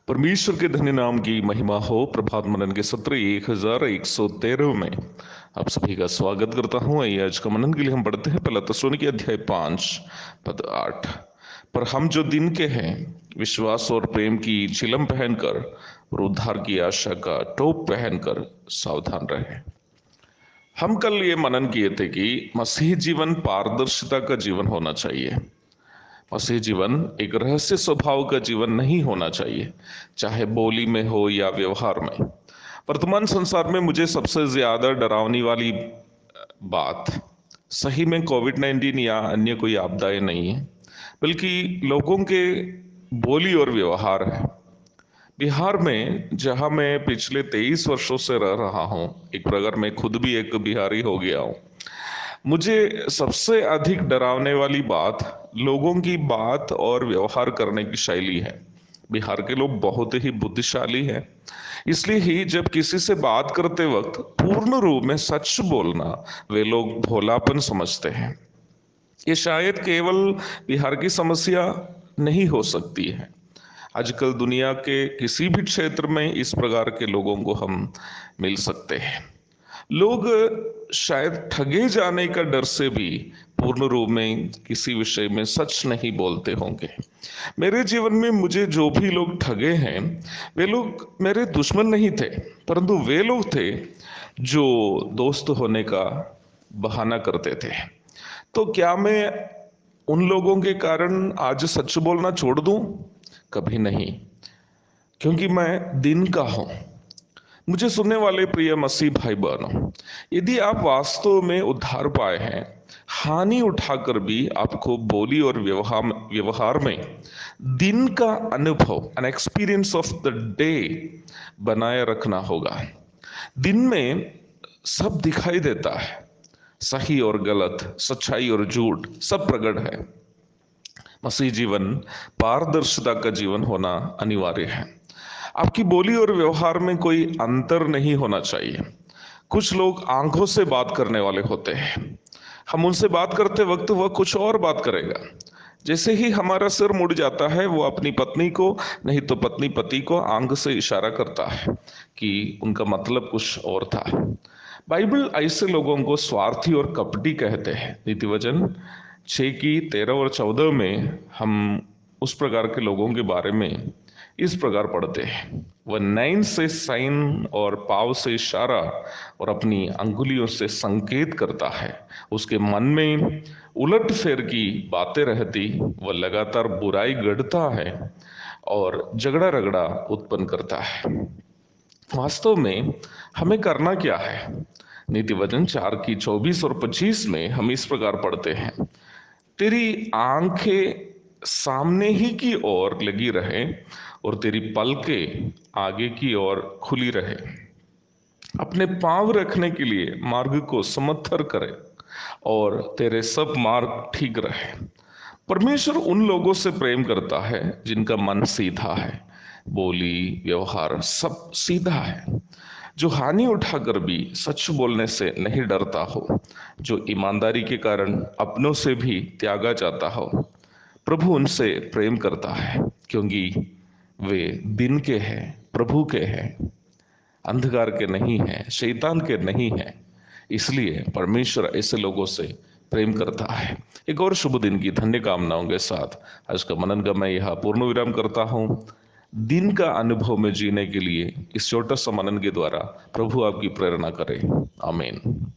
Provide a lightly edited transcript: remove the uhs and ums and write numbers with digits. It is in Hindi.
परमेश्वर के धन्य नाम की महिमा हो। प्रभात मनन के सत्र 1113 में आप सभी का स्वागत करता हूं। आइए आज का मनन के लिए हम पढ़ते हैं पहला थिस्सलुनीके अध्याय 5 पद 8। पर हम जो दिन के हैं विश्वास और प्रेम की चिलम पहनकर और उद्धार की आशा का टोप पहनकर सावधान रहे। हम कल ये मनन किए थे कि मसीह जीवन पारदर्शिता का जीवन होना चाहिए। मसीह जीवन एक रहस्य स्वभाव का जीवन नहीं होना चाहिए, चाहे बोली में हो या व्यवहार में। वर्तमान संसार में मुझे सबसे ज्यादा डरावनी वाली बात सही में कोविड-19 या अन्य कोई आपदाएं नहीं है, बल्कि लोगों के बोली और व्यवहार है। बिहार में जहां मैं पिछले 23 वर्षों से रह रहा हूं, एक प्रकार मैं खुद भी एक बिहारी हो गया हूं, मुझे सबसे अधिक डरावने वाली बात लोगों की बात और व्यवहार करने की शैली है। बिहार के लोग बहुत ही बुद्धिशाली हैं, इसलिए ही जब किसी से बात करते वक्त पूर्ण रूप में सच बोलना वे लोग भोलापन समझते हैं। ये शायद केवल बिहार की समस्या नहीं हो सकती है। आजकल दुनिया के किसी भी क्षेत्र में इस प्रकार के लोगों को हम मिल सकते हैं। लोग शायद ठगे जाने का डर से भी पूर्ण रूप में किसी विषय में सच नहीं बोलते होंगे। मेरे जीवन में मुझे जो भी लोग ठगे हैं वे लोग मेरे दुश्मन नहीं थे, परंतु वे लोग थे जो दोस्त होने का बहाना करते थे। तो क्या मैं उन लोगों के कारण आज सच बोलना छोड़ दूं? कभी नहीं, क्योंकि मैं दिन का हूं। मुझे सुनने वाले प्रिय मसीह भाई बहनों, यदि आप वास्तव में उद्धार पाए हैं, हानि उठाकर भी आपको बोली और व्यवहार में दिन का अनुभव, an experience of the day बनाए रखना होगा। दिन में सब दिखाई देता है, सही और गलत, सच्चाई और झूठ सब प्रकट है। मसीह जीवन पारदर्शिता का जीवन होना अनिवार्य है। आपकी बोली और व्यवहार में कोई अंतर नहीं होना चाहिए। कुछ लोग आंखों से बात करने वाले होते हैं, हम उनसे बात करते वक्त वह कुछ और बात करेगा। जैसे ही हमारा सिर मुड़ जाता है, वो अपनी पत्नी को नहीं तो पत्नी पति को आंख से इशारा करता है कि उनका मतलब कुछ और था। बाइबल ऐसे लोगों को स्वार्थी और कपटी कहते हैं। नीति वचन 6 की 13 और 14 में हम उस प्रकार के लोगों के बारे में इस प्रकार पढ़ते हैं। वह नैन से साइन और पाव से इशारा और अपनी अंगुलियों से संकेत करता है। उसके मन में उलट फेर की बातें रहती, वह लगातार बुराई गढ़ता है और झगड़ा रगड़ा उत्पन्न करता है। वास्तव में हमें करना क्या है? नीति वचन 4 की 24 और 25 में हम इस प्रकार पढ़ते हैं, तेरी आंखें सामने ही की ओर लगी रहे और तेरी पलकें आगे की ओर खुली रहे। अपने पांव रखने के लिए मार्ग को समथर करे और तेरे सब मार्ग ठीक रहे। परमेश्वर उन लोगों से प्रेम करता है जिनका मन सीधा है, बोली व्यवहार सब सीधा है, जो हानि उठाकर भी सच बोलने से नहीं डरता हो, जो ईमानदारी के कारण अपनों से भी त्यागा जाता हो। प्रभु उनसे प्रेम करता है, क्योंकि वे दिन के हैं, प्रभु के हैं, अंधकार के नहीं हैं, शैतान के नहीं हैं। इसलिए परमेश्वर ऐसे लोगों से प्रेम करता है। एक और शुभ दिन की धन्य कामनाओं के साथ आज का मनन का मैं यहाँ पूर्ण विराम करता हूँ। दिन का अनुभव में जीने के लिए इस छोटा सा मनन के द्वारा प्रभु आपकी प्रेरणा करे। आमीन।